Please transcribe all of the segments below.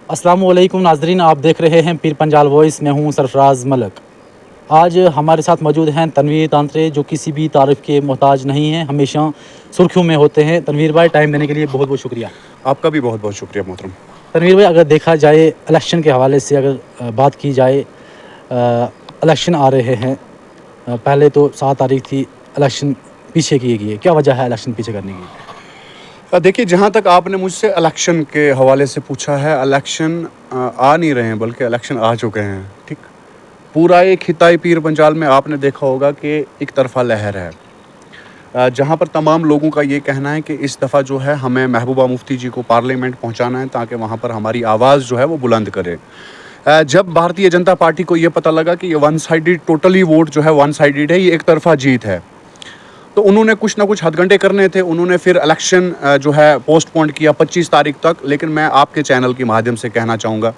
अस्सलाम वालेकुम नाजरीन, आप देख रहे हैं पीर पंजाल वॉइस। मैं हूं सरफराज मलक। आज हमारे साथ मौजूद हैं तनवीर तांतरे, जो किसी भी तारीफ़ के मोहताज नहीं हैं, हमेशा सुर्खियों में होते हैं। तनवीर भाई, टाइम देने के लिए बहुत बहुत शुक्रिया। आपका भी बहुत बहुत शुक्रिया मोहतरम। तनवीर भाई, अगर देखा जाए इलेक्शन के हवाले से, अगर बात की जाए, इलेक्शन आ रहे हैं। पहले तो 7 तारीख थी, इलेक्शन पीछे किए गए। क्या वजह है इलेक्शन पीछे करने की? देखिए, जहाँ तक आपने मुझसे इलेक्शन के हवाले से पूछा है, इलेक्शन आ नहीं रहे हैं बल्कि इलेक्शन आ चुके हैं। ठीक, पूरा एक खिताई पीर पंजाल में आपने देखा होगा कि एक तरफा लहर है, जहाँ पर तमाम लोगों का ये कहना है कि इस दफ़ा जो है हमें महबूबा मुफ्ती जी को पार्लियामेंट पहुँचाना है ताकि वहाँ पर हमारी आवाज़ जो है वो बुलंद करे। जब भारतीय जनता पार्टी को ये पता लगा कि ये वन साइडेड, टोटली वोट जो है वन साइडेड है, ये एक तरफा जीत है, तो उन्होंने कुछ ना कुछ हथगंडे करने थे। उन्होंने फिर इलेक्शन जो है पोस्टपोन किया 25 तारीख तक। लेकिन मैं आपके चैनल के माध्यम से कहना चाहूँगा,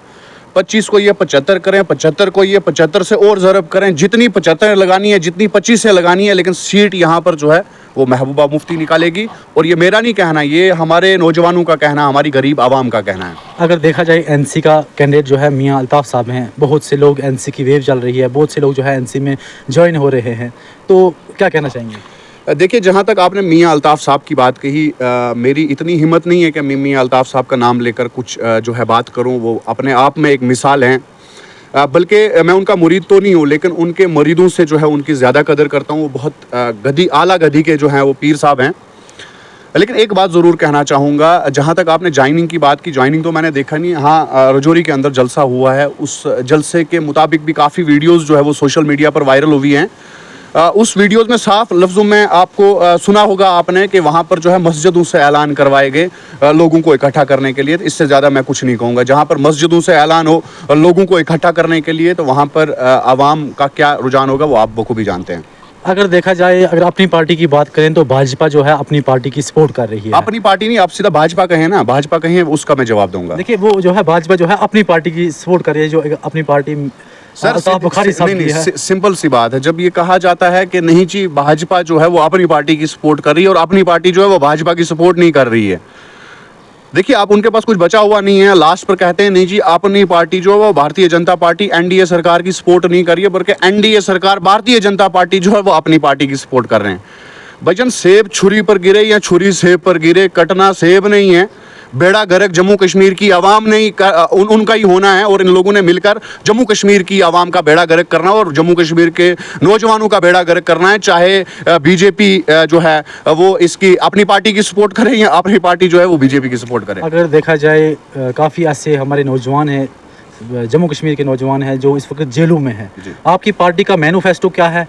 25 को ये 75 करें, 75 को ये 75 से और ज़रब करें, जितनी 75 लगानी है, जितनी 25 से लगानी है, लेकिन सीट यहाँ पर जो है वो महबूबा मुफ्ती निकालेगी। और ये मेरा नहीं कहना, ये हमारे नौजवानों का कहना, हमारी गरीब आवाम का कहना है। अगर देखा जाए, एनसी का कैंडिडेट जो है मियां अल्ताफ़ साहब हैं। बहुत से लोग, एनसी की वेव चल रही है, बहुत से लोग जो है एनसी में ज्वाइन हो रहे हैं, तो क्या कहना चाहेंगे? देखिए, जहाँ तक आपने मियां अल्ताफ़ साहब की बात कही, मेरी इतनी हिम्मत नहीं है कि मैं मियां अल्ताफ़ साहब का नाम लेकर कुछ जो है बात करूँ। वो अपने आप में एक मिसाल हैं, बल्कि मैं उनका मुरीद तो नहीं हूँ, लेकिन उनके मुरीदों से जो है उनकी ज़्यादा कदर करता हूँ। वो बहुत आला गधी के जो हैं वो पीर साहब हैं। लेकिन एक बात ज़रूर कहना चाहूँगा, जहाँ तक आपने जॉइनिंग की बात की, जॉइनिंग तो मैंने देखा नहीं। हाँ, रजौरी के अंदर जलसा हुआ है, उस जलसे के मुताबिक भी काफ़ी वीडियोज़ जो है वो सोशल मीडिया पर वायरल हुई हैं। उस वीडियोस में साफ लफ्ज़ों में आपको सुना होगा आपने कि वहाँ पर जो है मस्जिदों से ऐलान करवाए गए लोगों को इकट्ठा करने के लिए। तो इससे ज़्यादा मैं कुछ नहीं कहूँगा। जहाँ पर मस्जिदों से ऐलान हो लोगों को इकट्ठा करने के लिए, तो वहाँ पर आवाम का क्या रुझान होगा वो आप बखूबी जानते हैं। अगर देखा जाए, अगर अपनी पार्टी की बात करें तो भाजपा जो है अपनी पार्टी की सपोर्ट कर रही है। अपनी पार्टी नहीं, आप सीधा भाजपा कहें ना, भाजपा कहें, उसका मैं जवाब दूंगा। देखिए, वो जो है भाजपा जो है अपनी पार्टी की सपोर्ट कर रही है, जो अपनी पार्टी सर, बुखारी साहब की है। सिंपल सी बात है। जब ये कहा जाता है कि नहीं जी, भाजपा जो है वो अपनी पार्टी की सपोर्ट कर रही है और अपनी पार्टी जो है वो भाजपा की सपोर्ट नहीं कर रही है, देखिए, आप उनके पास कुछ बचा हुआ नहीं है। लास्ट पर कहते हैं नहीं जी, अपनी पार्टी जो है वो भारतीय जनता पार्टी एनडीए सरकार की सपोर्ट नहीं कर रही है, बल्कि एनडीए सरकार भारतीय जनता पार्टी जो है वो अपनी पार्टी की सपोर्ट कर रहे हैं। भजन, सेब छुरी पर गिरे या छुरी सेब पर गिरे, कटना सेब नहीं है। बेड़ा गर्क जम्मू कश्मीर की आवाम नहीं उनका ही होना है, और इन लोगों ने मिलकर जम्मू कश्मीर की आवाम का बेड़ा गर्क करना और जम्मू कश्मीर के नौजवानों का बेड़ा गर्क करना है। चाहे बीजेपी जो है वो इसकी अपनी पार्टी की सपोर्ट करे या अपनी पार्टी जो है वो बीजेपी की सपोर्ट करे। अगर देखा जाए, काफ़ी ऐसे हमारे नौजवान हैं, जम्मू कश्मीर के नौजवान हैं, जो इस वक्त जेलों में हैं। आपकी पार्टी का मैनिफेस्टो क्या है?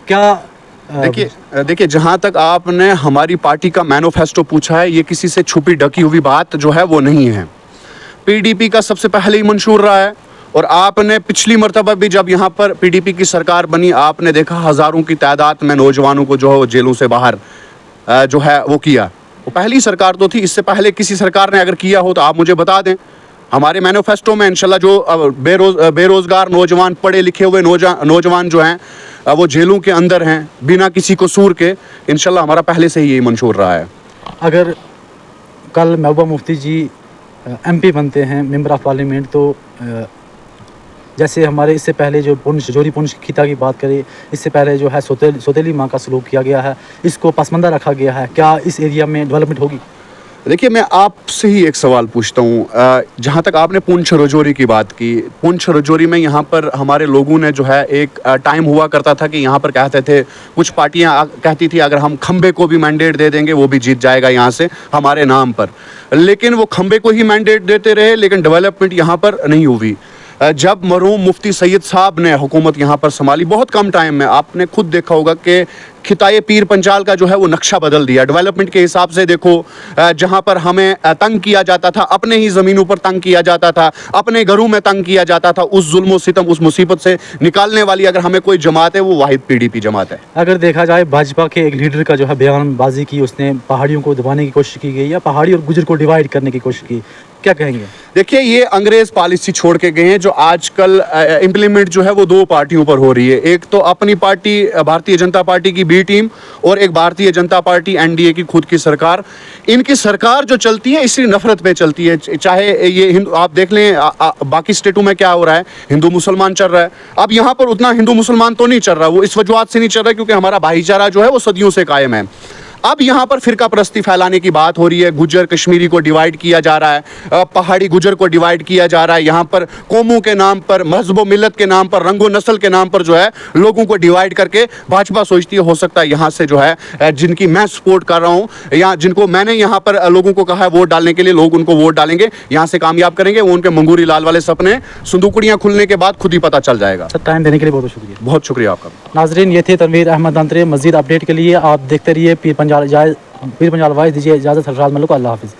क्या देखिए, जहाँ तक आपने हमारी पार्टी का मैनिफेस्टो पूछा है, ये किसी से छुपी ढकी हुई बात जो है वो नहीं है। पीडीपी का सबसे पहले ही मंशूर रहा है, और आपने पिछली मरतबा भी जब यहाँ पर पीडीपी की सरकार बनी, आपने देखा हज़ारों की तादाद में नौजवानों को जो है वो जेलों से बाहर जो है वो किया। वो पहली सरकार तो थी, इससे पहले किसी सरकार ने अगर किया हो तो आप मुझे बता दें। हमारे मैनिफेस्टो में इंशाल्लाह जो बेरोज़गार नौजवान, पढ़े लिखे हुए नौजवान जो हैं वो जेलों के अंदर हैं बिना किसी कसूर के, इंशाल्लाह हमारा पहले से ही यही मंशूर रहा है। अगर कल महबूबा मुफ्ती जी एमपी बनते हैं, मेंबर ऑफ पार्लियामेंट, तो जैसे हमारे इससे पहले जो जोरी पुंछ खिता की बात करें, इससे पहले जो है सौतेली माँ का सलूक किया गया है, इसको पसमानदा रखा गया है, क्या इस एरिया में डेवलपमेंट होगी? देखिए, मैं आपसे ही एक सवाल पूछता हूँ। जहाँ तक आपने पुंछ रजौरी की बात की, पुंछ रजौरी में यहाँ पर हमारे लोगों ने जो है, एक टाइम हुआ करता था कि यहाँ पर कहते थे, कुछ पार्टियाँ कहती थी अगर हम खंबे को भी मैंडेट दे देंगे वो भी जीत जाएगा यहाँ से हमारे नाम पर। लेकिन वो खंबे को ही मैंडेट देते रहे, लेकिन डेवलपमेंट यहाँ पर नहीं हुई। जब मरहूम मुफ्ती सैयद साहब ने हुकूमत यहाँ पर संभाली, बहुत कम टाइम में आपने खुद देखा होगा कि खिताए पीर पंजाल का जो है वो नक्शा बदल दिया। डेवलपमेंट के हिसाब से देखो, जहाँ पर हमें तंग किया जाता था, अपने ही ज़मीनों पर तंग किया जाता था, अपने घरों में तंग किया जाता था, उस जुल्म सितम, उस मुसीबत से निकालने वाली अगर हमें कोई जमात है, वो वाहिद पीडीपी जमात है। अगर देखा जाए, भाजपा के एक लीडर का जो है बयानबाजी की, उसने पहाड़ियों को दबाने की कोशिश की गई या पहाड़ी और गुजर को डिवाइड करने की कोशिश की, क्या कहेंगे? देखिए, ये अंग्रेज पॉलिसी छोड़ के गए हैं जो आजकल इम्प्लीमेंट जो है वो दो पार्टियों पर हो रही है। एक तो अपनी पार्टी भारतीय जनता पार्टी की बी टीम और एक भारतीय जनता पार्टी एनडीए की खुद की सरकार। इनकी सरकार जो चलती है इसी नफरत पे चलती है। चाहे ये हिंदू, आप देख लें बाकी स्टेटों में क्या हो रहा है, हिंदू मुसलमान चल रहा है। अब यहाँ पर उतना हिंदू मुसलमान तो नहीं चल रहा, वो इस वजह से नहीं चल रहा क्योंकि हमारा भाईचारा जो है वो सदियों से कायम है। अब यहाँ पर फिरका परस्ती फैलाने की बात हो रही है, गुज्जर कश्मीरी को डिवाइड किया जा रहा है, पहाड़ी गुज्जर को डिवाइड किया जा रहा है, यहाँ पर कौमों के नाम पर, मजहब व मिल्लत के नाम पर, रंगो नस्ल के नाम पर जो है लोगों को डिवाइड करके भाजपा सोचती है हो सकता है यहाँ से जो है जिनकी मैं सपोर्ट कर रहा हूँ या जिनको मैंने यहाँ पर लोगों को कहा है वोट डालने के लिए, लोग उनको वोट डालेंगे, यहाँ से कामयाब करेंगे। वो उनके मंगूरी लाल वाले सपने संदूकड़ियाँ खुलने के बाद खुद ही पता चल जाएगा। सर, टाइम देने के लिए बहुत बहुत शुक्रिया। बहुत शुक्रिया आपका। नाजरीन, ये थे तनवीर अहमद अंतरे। मजीद अपडेट के लिए आप देखते रहिए पीर पंजाल वाइज। दीजिए इजाज़त। सरफराज मलिक को अल्लाह हाफिज़।